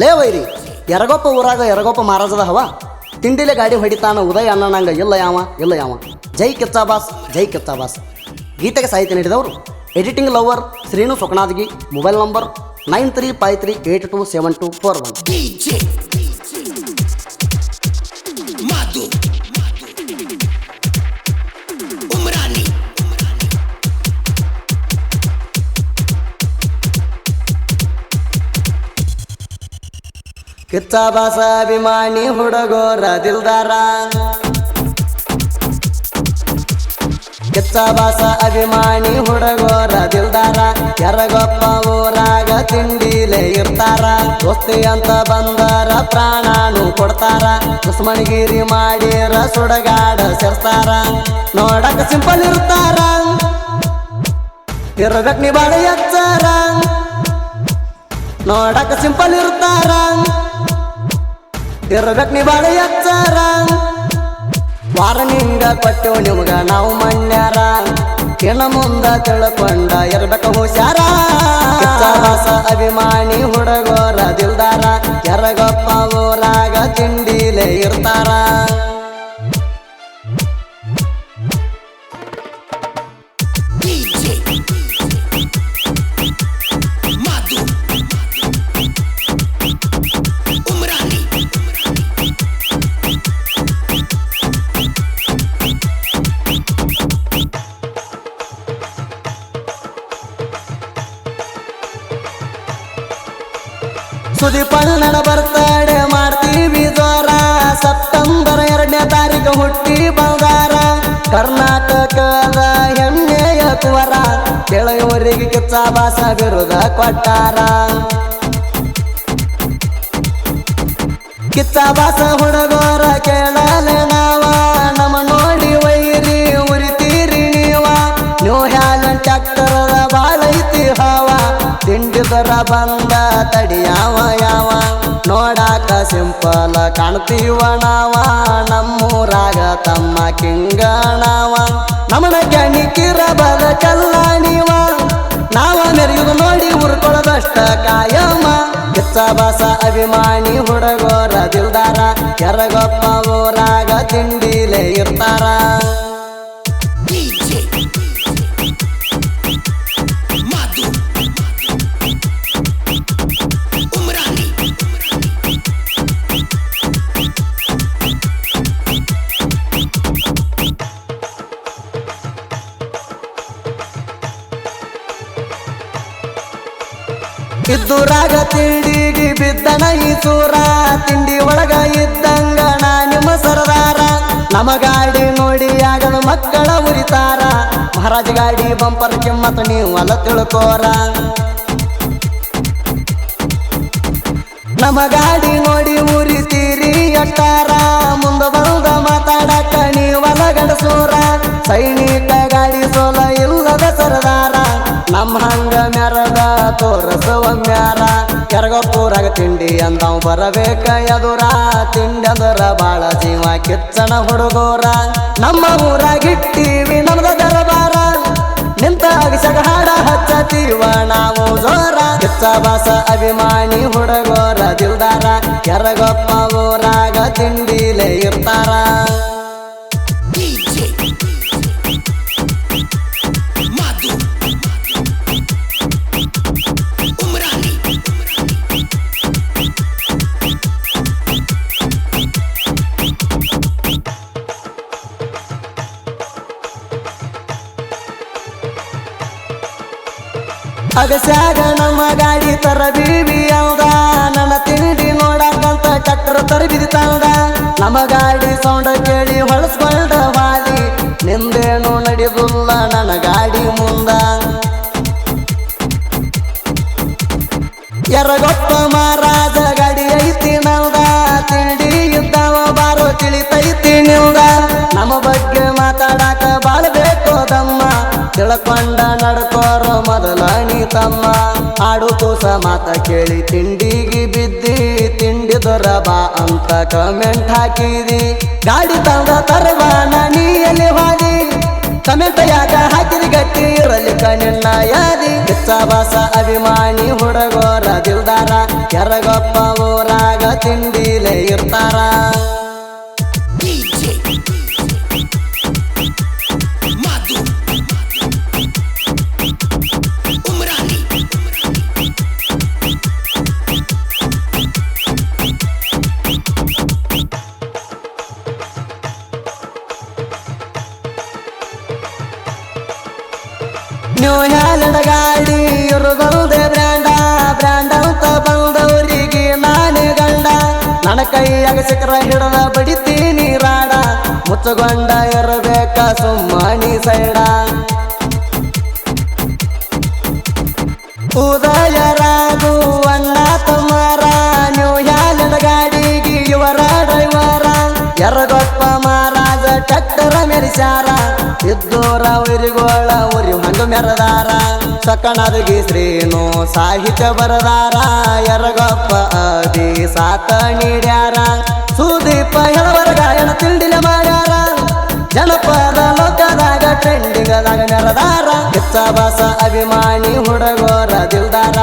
ಲೇ ವೈರಿ ಎರಗೊಪ್ಪ ಊರಾಗ ಎರಗೊಪ್ಪ ಮಹಾರಾಜದ ಹವ ತಿಂಡಿಲೆ ಗಾಡಿ ಹೊಡಿತಾನ ಉದಯ ಅನ್ನಂಗ ಇಲ್ಲ ಯಾವ ಜೈ ಕಿಚ್ಚಾಬಾಸ್ ಜೈ ಕಿಚ್ಚಾಬಾಸ್. ಗೀತೆಗೆ ಸಾಹಿತ್ಯ ನೀಡಿದವರು editing lover Srinu Sokanadgi. Mobile number 9353827241. ಕಿಚ್ಚಾಬಾಸ ಅಭಿಮಾನಿ ಹುಡುಗೋರ ದಿಲ್ದಾರ, ಕಿಚ್ಚಾಬಾಸ ಅಭಿಮಾನಿ ಹುಡುಗೋರ ದಿಲ್ದಾರ. ಎರಗೊಪ್ಪ ಊರಾಗ ತಿಂಡಿಲೆ ಇರ್ತಾರ, ದೋಸ್ತಿ ಅಂತ ಬಂದರ ಪ್ರಾಣಾನು ಕೊಡ್ತಾರ. ದುಶ್ಮನ್ಗಿರಿ ಮಾಡಿರ ಸುಡಗಾಡ ಸೇರ್ತಾರ, ನೋಡಕ ಸಿಂಪಲ್ ಇರ್ತಾರ, ಇರ್ಬೇಕ್ ನೀ ಬಾಳ ಎಚ್ಚಾರ. ನೋಡಕ ಸಿಂಪಲ್ ಇರ್ತಾರ, ಇರ್ಬೇಕ್ ನೀ ಬಾಳ ಎಚ್ಚಾರ. ವಾರನಿಂಗ ಕೊಟ್ಟೆವು ನಿಮ್ಗ ನಾವು ಮನ್ಯಾರ, ಇನ್ನು ಮುಂದ ತಿಳ್ಕೊಂಡ ಇರ್ಬೇಕು ಹುಷಾರ. ಕಿಚ್ಚಾಬಾಸ ಅಭಿಮಾನಿ ಹುಡುಗೋರ ದಿಲ್ದಾರ, ಎರಗೊಪ್ಪ ಊರಾಗ ತಿಂಡಿಲೆ ಇರ್ತಾರ. ಸುದೀಪಣ್ಣನ ಬರ್ತಡೆ ಮಾಡ್ತೀವಿ ಜೋರ, ಸೆಪ್ಟೆಂಬರ್ 2ನೇ ತಾರೀಕು ಹುಟ್ಟಿ ಬಂದಾರ. ಕರ್ನಾಟಕದ ಹೆಮ್ಮೆಯ ಕುವರ, ಕೆಳೆಯವರಿಗೆ ಕಿಚ್ಚಾಬಾಸ ಬಿರುದ ಕೊಟ್ಟಾರ. ಕಿಚ್ಚಾಬಾಸ ಹುಡುಗೋರ ಕೇಳಲೆ ನಾವ, ನಮ್ಮ ನೋಡಿ ವೈರಿ ಉರಿತೀರಿ ನೀವ. ನ್ಯೂ ಹ್ಯಾಲೆಂಡ್ ಟ್ಯಾಕ್ಟರ್ ಬಾಳ ಐತಿ ಹವ, ತಿಂಡಿದರ ಬಂದ ತಡಿಯಾವ ಯಾವ. ನೋಡಾಕ ಸಿಂಪಲ್ ಕಾಣ್ತೀವ ನಾವ, ನಮ್ಮೂರಾಗ ತಮ್ಮ ಕಿಂಗಣವ. ನಮ್ಮನ ಕೆಣಿಕಿರ ಬದಕಲ್ಲ ನೀವ, ನಾವ ಮೆರೆಯುವುದು ನೋಡಿ ಉರ್ಕೊಳ್ಳೋದಷ್ಟ ಕಾಯಮ್ಮ. ಕಿಚ್ಚಾಬಾಸ ಅಭಿಮಾನಿ ಹುಡುಗೋರ ದಿಲ್ದಾರ, ಎರಗೊಪ್ಪ ಊರಾಗ ತಿಂಡಿಲೆ ಇರ್ತಾರ. ಇದ್ದೂರಾಗ ತಿಂಡಿಗಿ ಬಿದ್ದನ ಈ ಸೂರ, ತಿಂಡಿ ಒಳಗ ಇದ್ದಂಗ ನಾ ನಿಮ್ಮ ಸರದಾರ. ನಮ್ಮ ಗಾಡಿ ನೋಡಿ ಆಗದ ಮಕ್ಕಳ ಉರಿತಾರ, ಮಹಾರಾಜ ಗಾಡಿ ಬಂಪರ್ ಕಿಮ್ಮತ್ ನೀವು ಅಲ್ಲ ತಿಳ್ಕೋರ. ನಮ್ಮ ಗಾಡಿ ನೋಡಿ ಉರಿತೀರಿ ಅಟ್ಟಾರ, ಮುಂದ ಬಂದ ಮಾತಾಡಕ ನೀವಲ್ಲ ಗಂಡಸೂರ. ಸೈನಿಕ ಗಾಡಿ ಸೋಲ ಇಲ್ಲದ ಸರದಾರ, ನಮ್ಮ ಹಂಗ ಮೆರದ ತೋರಸುವ ಮ್ಯಾರ. ಎರಗೊಪ್ಪೂರಾಗ ತಿಂಡಿ ಅಂದವ್ ಬರಬೇಕ ಎದುರ, ತಿಂಡಿ ಅಂದ್ರ ಬಾಳ ಜೀವ ಕಿಚ್ಚನ ಹುಡುಗೋರ. ನಮ್ಮ ಊರಾಗಿಟ್ಟೀವಿ ನಮ್ದ ದರಬಾರ, ನಿಂತ ಅಗಿಸಗ ಹಾಡ ಹಚ್ಚತೀವ ನಾವು ಜೋರ. ಕಿಚ್ಚಾಬಾಸ ಅಭಿಮಾನಿ ಹುಡುಗೋರ ದಿಲ್ದಾರ, ಎರಗೊಪ್ಪ ಊರಾಗ ತಿಂಡಿಲೆ ಇರ್ತಾರ. ಅಗಸ್ಯಾಗ ನಮ್ಮ ಗಾಡಿ ತರ ಬೀಬಿ ಅಲ್ದ, ನನ್ನ ತಿಂಡಿ ನೋಡಕಂತ ಕಟ್ಟರು ತರಬಿದಿ ತಂದ. ನಮ್ಮ ಗಾಡಿ ಸೌಂಡ ಕೇಳಿ ಹೊಳಸ್ಕೊಂಡ ವಾಲಿ, ನಿಂದೇನು ನಡೆದುಲ್ಲ ನನ್ನ ಗಾಡಿ ಮುಂದ. ಎರಗೊಪ್ಪ ಮಹಾರಾಜ ಗಾಡಿ ಐತಿ ನಲ್ದ, ತಿಂಡಿ ಇದ್ದವ ಬಾರೋ ತಿಳಿತೈತಿ ನಿಲ್ದ. ನಮ್ಮ ಬಗ್ಗೆ ಮಾತಾಡಕ ಬಾಳ ಬೇಕೋ ದಮ್ಮ, ತಿಳ್ಕೊಂಡ ನಡ್ಕೋರೋ ಮೊದಲ ನೀ ತಮ್ಮ. ಆಡು ತೂಸ ಮಾತ ಕೇಳಿ ತಿಂಡಿಗಿ ಬಿದ್ದಿ, ತಿಂಡಿದರ ಬಾ ಅಂತ ಕಮೆಂಟ್ ಹಾಕಿದಿ. ಗಾಡಿ ತಂದ ತರವಾನ ನೀ ಎಲ್ಲಿ ಹೋದಿ, ಕಮೆಂಟ್ ಯಾಕ ಹಾಕಿರಿ ಗಟ್ಟಿ ಇರಲಿ ಕಣ್ಣಿನ ಯಾದಿ ಕಿಚ್ಚಬಾಸ ಅಭಿಮಾನಿ ಹುಡುಗೋರ ದಿಲ್ದಾರ ಕೆರಗೊಪ್ಪ ಊರಾಗ ತಿಂಡಿಲೇ ಇರ್ತಾರ ನ್ಯೂ ಹ್ಯಾಲೆಂಡ್ ಗಾಡಿ ಇರುವುದೇ ಬ್ರ್ಯಾಂಡ ಅಂತ ಬಂದವರಿಗೆ ನಾನೇ ಗಂಡ ನನ್ನ ಕೈಯಾಗ ಸಿಕ್ಕರ ಹಿಡದ ಬಡಿತೀನಿ ರಾಡ ಮುಚ್ಚಗೊಂಡ ಇರಬೇಕ ಸುಮ್ಮನಿ ಸೈಡ ಉದಯ ರಾಘು ಅಣ್ಣ ತಮ್ಮರ ನ್ಯೂ ಹ್ಯಾಲೆಂಡ್ ಗಾಡಿಗೆ ಇವರ ಡ್ರೈವರ ಎರಗೊಪ್ಪ ಮಹಾರಾಜ ಟ್ರ್ಯಾಕ್ಟರ್ ಮೆರಿಸ್ಯಾರ ಇದ್ದೋರ ಉರಿಗೋಳ ಉರಿ ಹಂಡು ಮೆರದಾರ ಸಕಣದಗಿ ಶ್ರೀನು ಸಾಹಿತ್ಯ ಬರದಾರ ಎರಗೊಪ್ಪ ಅದಿ ಸಾತ ನೀಡ್ಯಾರ ಸುದೀಪ ಹೇಳವರ ಗಾಯನ ತಿಂಡಿಲೆ ಮಾಡ್ಯಾರ ಜನಪದ ಲೋಕದಾಗ ಟ್ರೆಂಡಿಂಗದಾಗ ಮೆರದಾರ ಕಿಚ್ಚಬಾಸ ಅಭಿಮಾನಿ ಹುಡುಗೋರ ದಿಲ್ದಾರ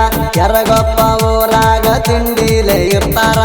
ಎರಗೊಪ್ಪ ಊರಾಗ ತಿಂಡಿಲೆ ಇರ್ತಾರ